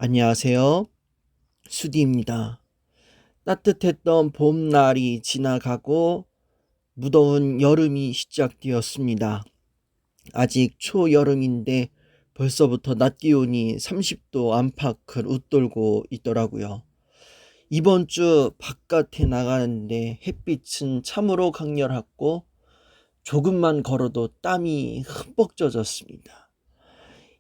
안녕하세요. 수디입니다. 따뜻했던 봄날이 지나가고 무더운 여름이 시작되었습니다. 아직 초여름인데 벌써부터 낮 기온이 30도 안팎을 웃돌고 있더라고요. 이번 주 바깥에 나가는데 햇빛은 참으로 강렬했고 조금만 걸어도 땀이 흠뻑 젖었습니다.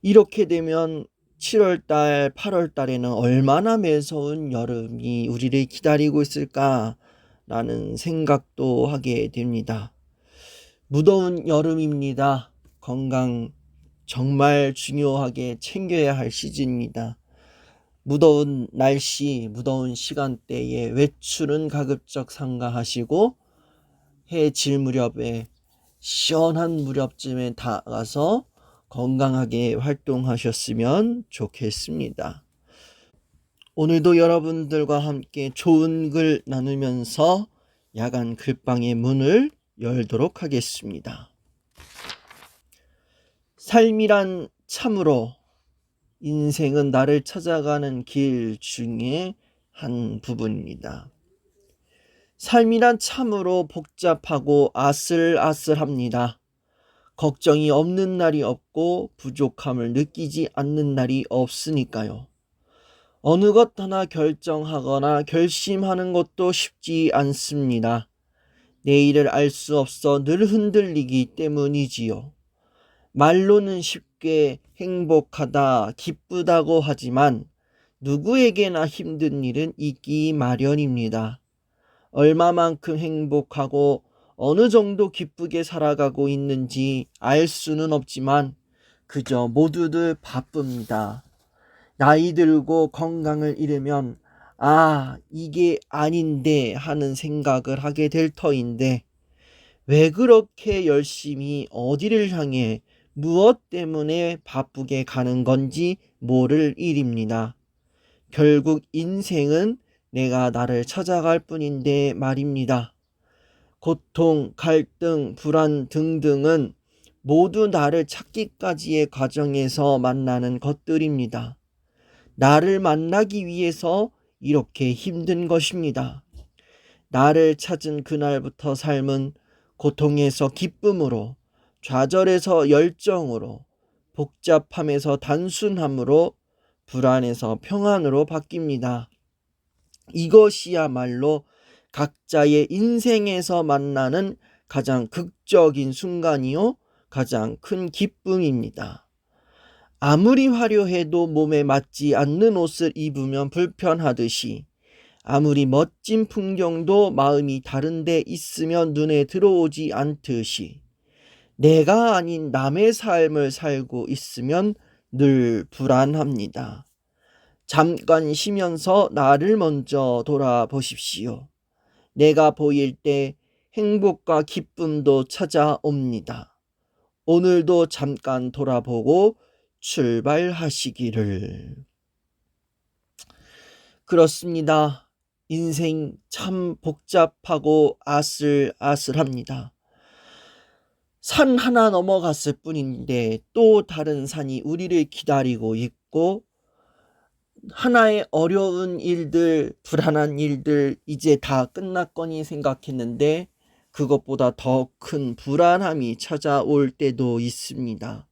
이렇게 되면 7월달, 8월달에는 얼마나 매서운 여름이 우리를 기다리고 있을까라는 생각도 하게 됩니다. 무더운 여름입니다. 건강 정말 중요하게 챙겨야 할 시즌입니다. 무더운 날씨, 무더운 시간대에 외출은 가급적 삼가하시고 해 질 무렵에 시원한 무렵쯤에 나가서 건강하게 활동하셨으면 좋겠습니다. 오늘도 여러분들과 함께 좋은 글 나누면서 야간 글방의 문을 열도록 하겠습니다. 삶이란 참으로 인생은 나를 찾아가는 길 중에 한 부분입니다. 삶이란 참으로 복잡하고 아슬아슬합니다. 걱정이 없는 날이 없고 부족함을 느끼지 않는 날이 없으니까요. 어느 것 하나 결정하거나 결심하는 것도 쉽지 않습니다. 내일을 알 수 없어 늘 흔들리기 때문이지요. 말로는 쉽게 행복하다, 기쁘다고 하지만 누구에게나 힘든 일은 있기 마련입니다. 얼마만큼 행복하고 어느 정도 기쁘게 살아가고 있는지 알 수는 없지만 그저 모두들 바쁩니다. 나이 들고 건강을 잃으면 이게 아닌데 하는 생각을 하게 될 터인데 왜 그렇게 열심히 어디를 향해 무엇 때문에 바쁘게 가는 건지 모를 일입니다. 결국 인생은 내가 나를 찾아갈 뿐인데 말입니다. 고통, 갈등, 불안 등등은 모두 나를 찾기까지의 과정에서 만나는 것들입니다. 나를 만나기 위해서 이렇게 힘든 것입니다. 나를 찾은 그날부터 삶은 고통에서 기쁨으로, 좌절에서 열정으로, 복잡함에서 단순함으로, 불안에서 평안으로 바뀝니다. 이것이야말로 각자의 인생에서 만나는 가장 극적인 순간이요, 가장 큰 기쁨입니다. 아무리 화려해도 몸에 맞지 않는 옷을 입으면 불편하듯이 아무리 멋진 풍경도 마음이 다른 데 있으면 눈에 들어오지 않듯이 내가 아닌 남의 삶을 살고 있으면 늘 불안합니다. 잠깐 쉬면서 나를 먼저 돌아보십시오. 내가 보일 때 행복과 기쁨도 찾아옵니다. 오늘도 잠깐 돌아보고 출발하시기를. 그렇습니다. 인생 참 복잡하고 아슬아슬합니다. 산 하나 넘어갔을 뿐인데 또 다른 산이 우리를 기다리고 있고 하나의 어려운 일들, 불안한 일들 이제 다 끝났거니 생각했는데 그것보다 더 큰 불안함이 찾아올 때도 있습니다.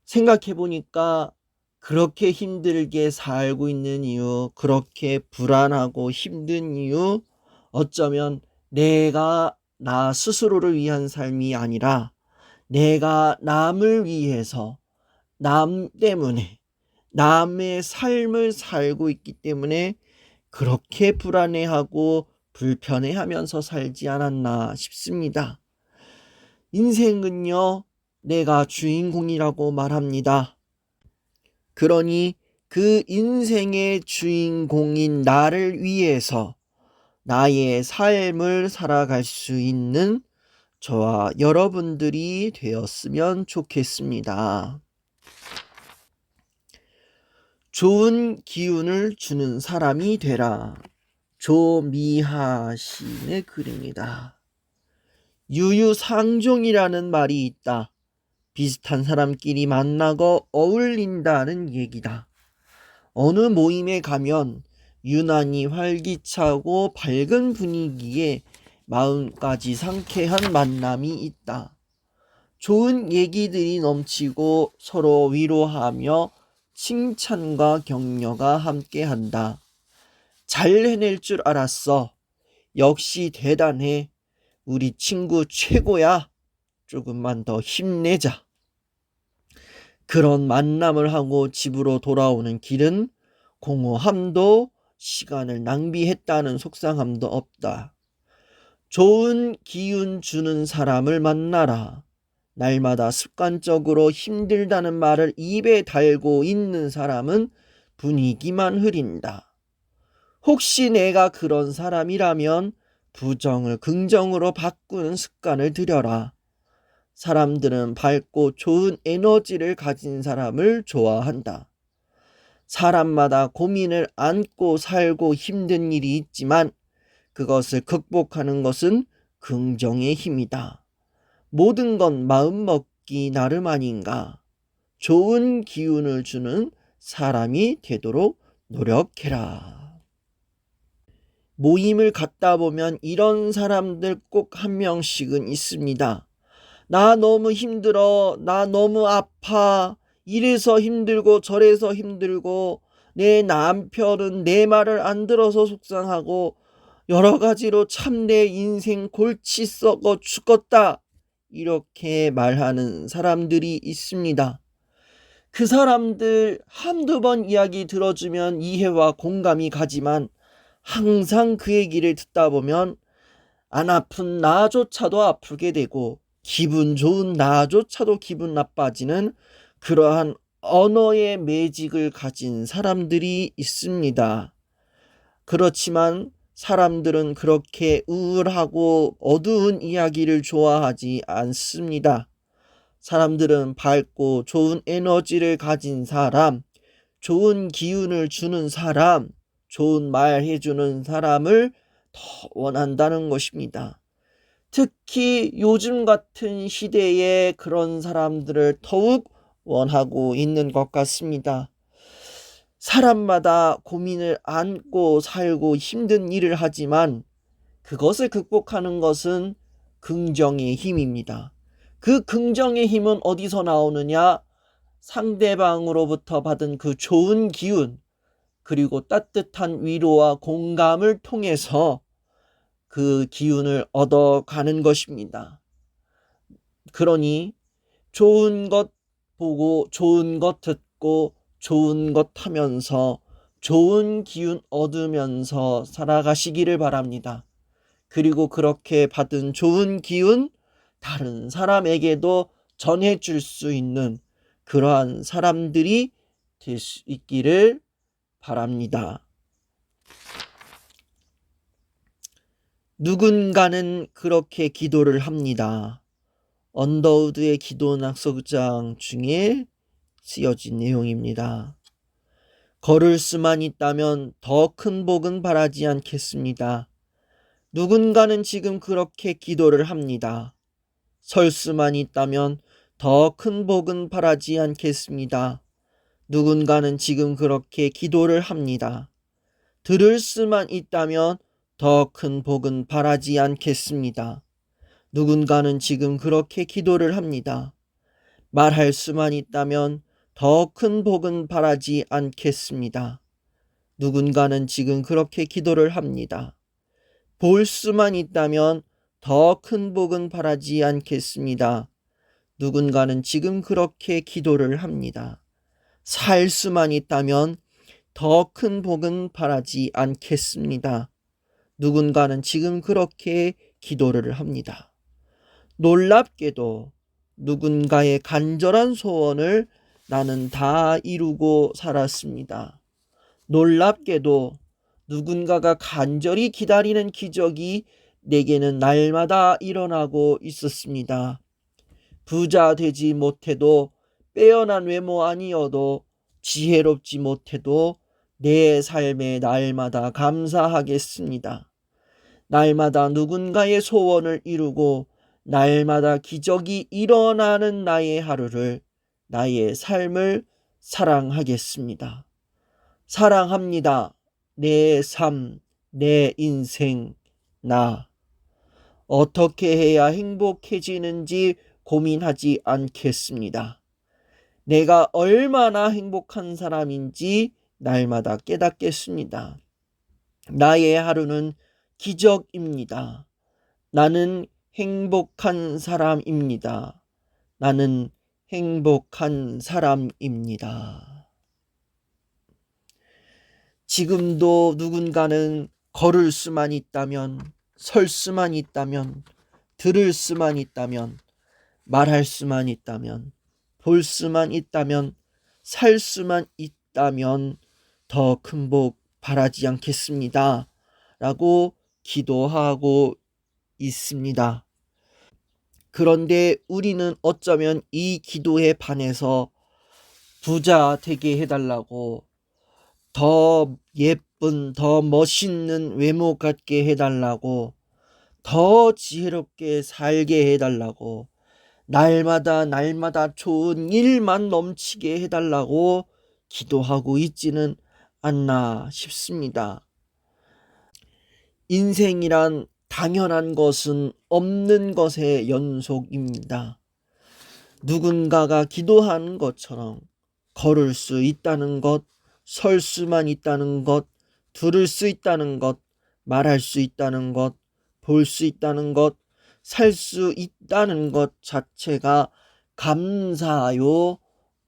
생각해 보니까 그렇게 힘들게 살고 있는 이유, 그렇게 불안하고 힘든 이유, 어쩌면 내가 나 스스로를 위한 삶이 아니라 내가 남을 위해서, 남 때문에, 남의 삶을 살고 있기 때문에 그렇게 불안해하고 불편해하면서 살지 않았나 싶습니다. 인생은요, 내가 주인공이라고 말합니다. 그러니 그 인생의 주인공인 나를 위해서 나의 삶을 살아갈 수 있는 저와 여러분들이 되었으면 좋겠습니다. 좋은 기운을 주는 사람이 되라. 조미하 시인의 글입니다. 유유상종이라는 말이 있다. 비슷한 사람끼리 만나고 어울린다는 얘기다. 어느 모임에 가면 유난히 활기차고 밝은 분위기에 마음까지 상쾌한 만남이 있다. 좋은 얘기들이 넘치고 서로 위로하며 칭찬과 격려가 함께한다. 잘 해낼 줄 알았어. 역시 대단해. 우리 친구 최고야. 조금만 더 힘내자. 그런 만남을 하고 집으로 돌아오는 길은 공허함도 시간을 낭비했다는 속상함도 없다. 좋은 기운 주는 사람을 만나라. 날마다 습관적으로 힘들다는 말을 입에 달고 있는 사람은 분위기만 흐린다. 혹시 내가 그런 사람이라면 부정을 긍정으로 바꾸는 습관을 들여라. 사람들은 밝고 좋은 에너지를 가진 사람을 좋아한다. 사람마다 고민을 안고 살고 힘든 일이 있지만 그것을 극복하는 것은 긍정의 힘이다. 모든 건 마음먹기 나름 아닌가. 좋은 기운을 주는 사람이 되도록 노력해라. 모임을 갔다 보면 이런 사람들 꼭 한 명씩은 있습니다. 나 너무 힘들어. 나 너무 아파. 이래서 힘들고 저래서 힘들고 내 남편은 내 말을 안 들어서 속상하고 여러 가지로 참 내 인생 골치 썩어 죽겠다. 이렇게 말하는 사람들이 있습니다. 그 사람들 한두 번 이야기 들어주면 이해와 공감이 가지만 항상 그 얘기를 듣다 보면 안 아픈 나조차도 아프게 되고 기분 좋은 나조차도 기분 나빠지는 그러한 언어의 매직을 가진 사람들이 있습니다. 그렇지만 사람들은 그렇게 우울하고 어두운 이야기를 좋아하지 않습니다. 사람들은 밝고 좋은 에너지를 가진 사람, 좋은 기운을 주는 사람, 좋은 말 해주는 사람을 더 원한다는 것입니다. 특히 요즘 같은 시대에 그런 사람들을 더욱 원하고 있는 것 같습니다. 사람마다 고민을 안고 살고 힘든 일을 하지만 그것을 극복하는 것은 긍정의 힘입니다. 그 긍정의 힘은 어디서 나오느냐? 상대방으로부터 받은 그 좋은 기운, 그리고 따뜻한 위로와 공감을 통해서 그 기운을 얻어가는 것입니다. 그러니 좋은 것 보고 좋은 것 듣고 좋은 것 하면서 좋은 기운 얻으면서 살아가시기를 바랍니다. 그리고 그렇게 받은 좋은 기운 다른 사람에게도 전해줄 수 있는 그러한 사람들이 될 수 있기를 바랍니다. 누군가는 그렇게 기도를 합니다. 언더우드의 기도 낙서장 중에 쓰여진 내용입니다. 걸을 수만 있다면 더 큰 복은 바라지 않겠습니다. 누군가는 지금 그렇게 기도를 합니다. 설 수만 있다면 더 큰 복은 바라지 않겠습니다. 누군가는 지금 그렇게 기도를 합니다. 들을 수만 있다면 더 큰 복은 바라지 않겠습니다. 누군가는 지금 그렇게 기도를 합니다. 말할 수만 있다면 더 큰 복은 바라지 않겠습니다. 누군가는 지금 그렇게 기도를 합니다. 볼 수만 있다면 더 큰 복은 바라지 않겠습니다. 누군가는 지금 그렇게 기도를 합니다. 살 수만 있다면 더 큰 복은 바라지 않겠습니다. 누군가는 지금 그렇게 기도를 합니다. 놀랍게도 누군가의 간절한 소원을 나는 다 이루고 살았습니다. 놀랍게도 누군가가 간절히 기다리는 기적이 내게는 날마다 일어나고 있었습니다. 부자 되지 못해도 빼어난 외모 아니어도 지혜롭지 못해도 내 삶에 날마다 감사하겠습니다. 날마다 누군가의 소원을 이루고 날마다 기적이 일어나는 나의 하루를, 나의 삶을 사랑하겠습니다. 사랑합니다. 내 삶, 내 인생, 나. 어떻게 해야 행복해지는지 고민하지 않겠습니다. 내가 얼마나 행복한 사람인지 날마다 깨닫겠습니다. 나의 하루는 기적입니다. 나는 행복한 사람입니다. 나는 행복한 사람입니다. 지금도 누군가는 걸을 수만 있다면, 설 수만 있다면, 들을 수만 있다면, 말할 수만 있다면, 볼 수만 있다면, 살 수만 있다면 더 큰 복 바라지 않겠습니다. 라고 기도하고 있습니다. 그런데 우리는 어쩌면 이 기도에 반해서 부자 되게 해달라고, 더 예쁜, 더 멋있는 외모 갖게 해달라고, 더 지혜롭게 살게 해달라고, 날마다 좋은 일만 넘치게 해달라고 기도하고 있지는 않나 싶습니다. 인생이란 당연한 것은 없는 것의 연속입니다. 누군가가 기도하는 것처럼 걸을 수 있다는 것, 설 수만 있다는 것, 들을 수 있다는 것, 말할 수 있다는 것, 볼 수 있다는 것, 살 수 있다는 것 자체가 감사요,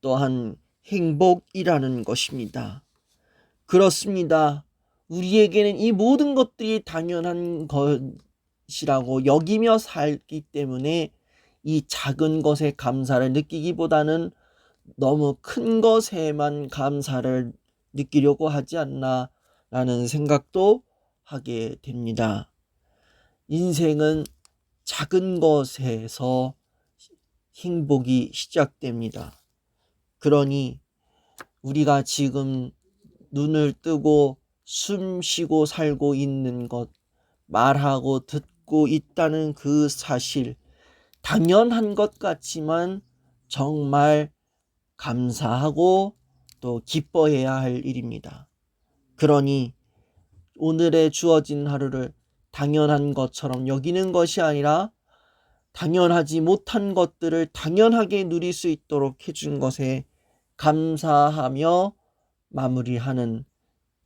또한 행복이라는 것입니다. 그렇습니다. 우리에게는 이 모든 것들이 당연한 것이라고 여기며 살기 때문에 이 작은 것에 감사를 느끼기보다는 너무 큰 것에만 감사를 느끼려고 하지 않나 라는 생각도 하게 됩니다. 인생은 작은 것에서 행복이 시작됩니다. 그러니 우리가 지금 눈을 뜨고 숨 쉬고 살고 있는 것, 말하고 듣고 있다는 그 사실, 당연한 것 같지만 정말 감사하고 또 기뻐해야 할 일입니다. 그러니 오늘의 주어진 하루를 당연한 것처럼 여기는 것이 아니라 당연하지 못한 것들을 당연하게 누릴 수 있도록 해준 것에 감사하며 마무리하는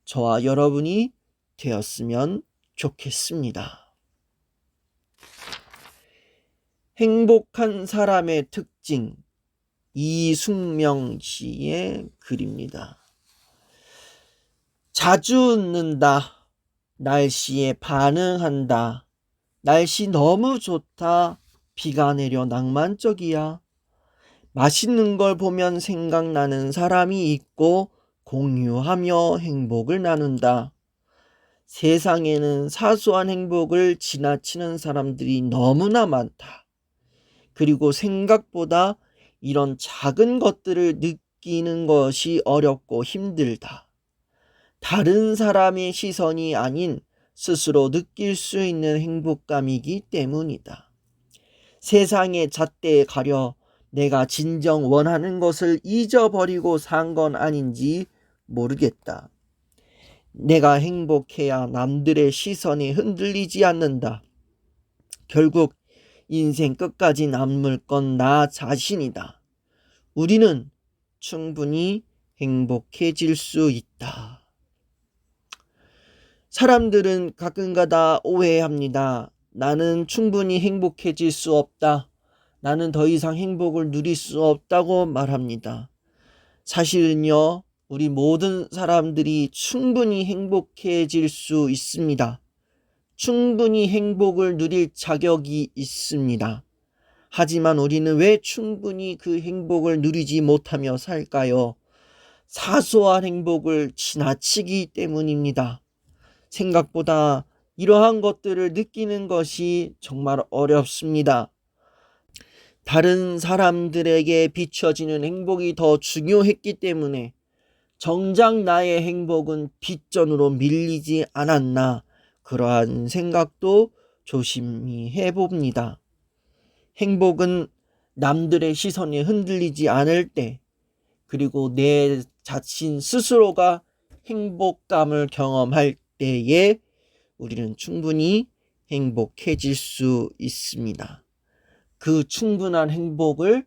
저와 여러분이 되었으면 좋겠습니다. 행복한 사람의 특징, 이숙명 씨의 글입니다. 자주 웃는다. 날씨에 반응한다. 날씨 너무 좋다. 비가 내려 낭만적이야. 맛있는 걸 보면 생각나는 사람이 있고 공유하며 행복을 나눈다. 세상에는 사소한 행복을 지나치는 사람들이 너무나 많다. 그리고 생각보다 이런 작은 것들을 느끼는 것이 어렵고 힘들다. 다른 사람의 시선이 아닌 스스로 느낄 수 있는 행복감이기 때문이다. 세상의 잣대에 가려 내가 진정 원하는 것을 잊어버리고 산 건 아닌지 모르겠다. 내가 행복해야 남들의 시선에 흔들리지 않는다. 결국 인생 끝까지 남을 건 나 자신이다. 우리는 충분히 행복해질 수 있다. 사람들은 가끔가다 오해합니다. 나는 충분히 행복해질 수 없다. 나는 더 이상 행복을 누릴 수 없다고 말합니다. 사실은요, 우리 모든 사람들이 충분히 행복해질 수 있습니다. 충분히 행복을 누릴 자격이 있습니다. 하지만 우리는 왜 충분히 그 행복을 누리지 못하며 살까요? 사소한 행복을 지나치기 때문입니다. 생각보다 이러한 것들을 느끼는 것이 정말 어렵습니다. 다른 사람들에게 비춰지는 행복이 더 중요했기 때문에 정작 나의 행복은 뒷전으로 밀리지 않았나, 그러한 생각도 조심히 해봅니다. 행복은 남들의 시선에 흔들리지 않을 때, 그리고 내 자신 스스로가 행복감을 경험할 때에 우리는 충분히 행복해질 수 있습니다. 그 충분한 행복을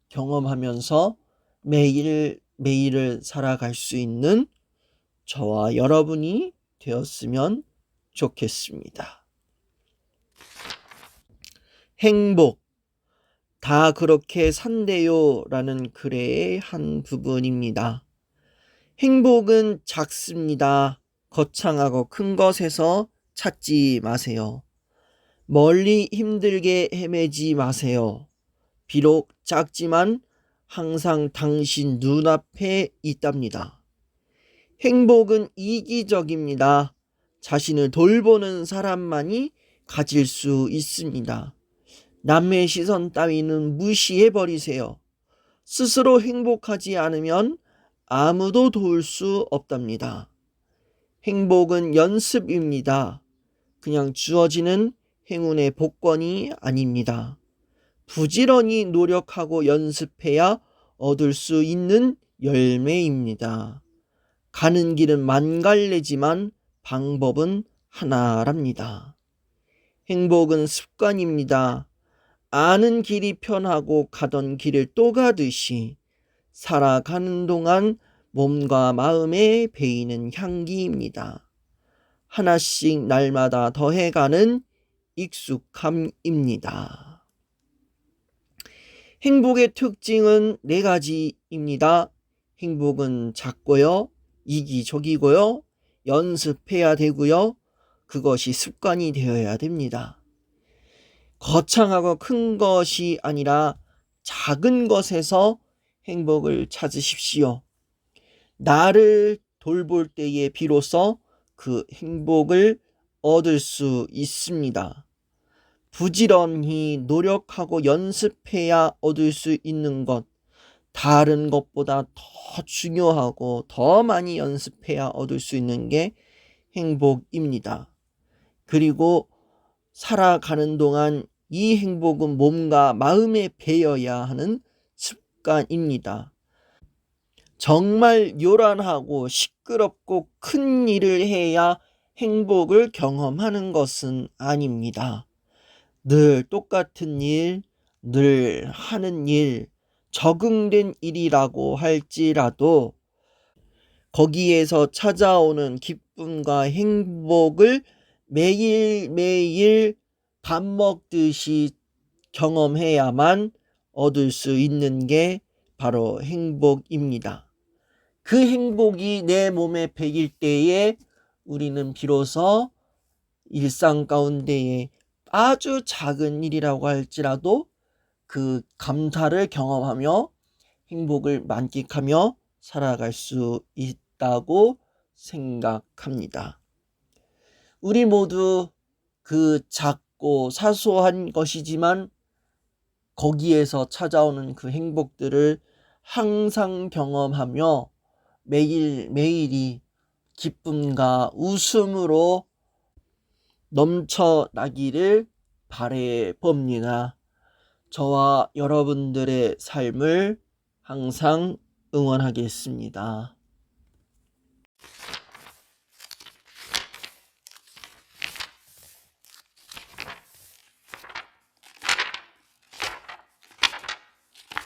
경험하면서 매일매일을 살아갈 수 있는 저와 여러분이 되었으면 좋겠습니다. 행복, 다 그렇게 산대요 라는 글의 한 부분입니다. 행복은 작습니다. 거창하고 큰 것에서 찾지 마세요. 멀리 힘들게 헤매지 마세요. 비록 작지만 항상 당신 눈앞에 있답니다. 행복은 이기적입니다. 자신을 돌보는 사람만이 가질 수 있습니다. 남의 시선 따위는 무시해버리세요. 스스로 행복하지 않으면 아무도 도울 수 없답니다. 행복은 연습입니다. 그냥 주어지는 행운의 복권이 아닙니다. 부지런히 노력하고 연습해야 얻을 수 있는 열매입니다. 가는 길은 만갈래지만 방법은 하나랍니다. 행복은 습관입니다. 아는 길이 편하고 가던 길을 또 가듯이 살아가는 동안 몸과 마음에 배이는 향기입니다. 하나씩 날마다 더해가는 익숙함입니다. 행복의 특징은 4가지입니다. 행복은 작고요, 이기적이고요, 연습해야 되고요, 그것이 습관이 되어야 됩니다. 거창하고 큰 것이 아니라 작은 것에서 행복을 찾으십시오. 나를 돌볼 때에 비로소 그 행복을 얻을 수 있습니다. 부지런히 노력하고 연습해야 얻을 수 있는 것, 다른 것보다 더 중요하고 더 많이 연습해야 얻을 수 있는 게 행복입니다. 그리고 살아가는 동안 이 행복은 몸과 마음에 배어야 하는 습관입니다. 정말 요란하고 시끄럽고 큰 일을 해야 행복을 경험하는 것은 아닙니다. 늘 똑같은 일, 늘 하는 일, 적응된 일이라고 할지라도 거기에서 찾아오는 기쁨과 행복을 매일매일 밥 먹듯이 경험해야만 얻을 수 있는 게 바로 행복입니다. 그 행복이 내 몸에 배일 때에 우리는 비로소 일상 가운데에 아주 작은 일이라고 할지라도 그 감사를 경험하며 행복을 만끽하며 살아갈 수 있다고 생각합니다. 우리 모두 그 작고 사소한 것이지만 거기에서 찾아오는 그 행복들을 항상 경험하며 매일매일이 기쁨과 웃음으로 넘쳐나기를 바라봅니다. 저와 여러분들의 삶을 항상 응원하겠습니다.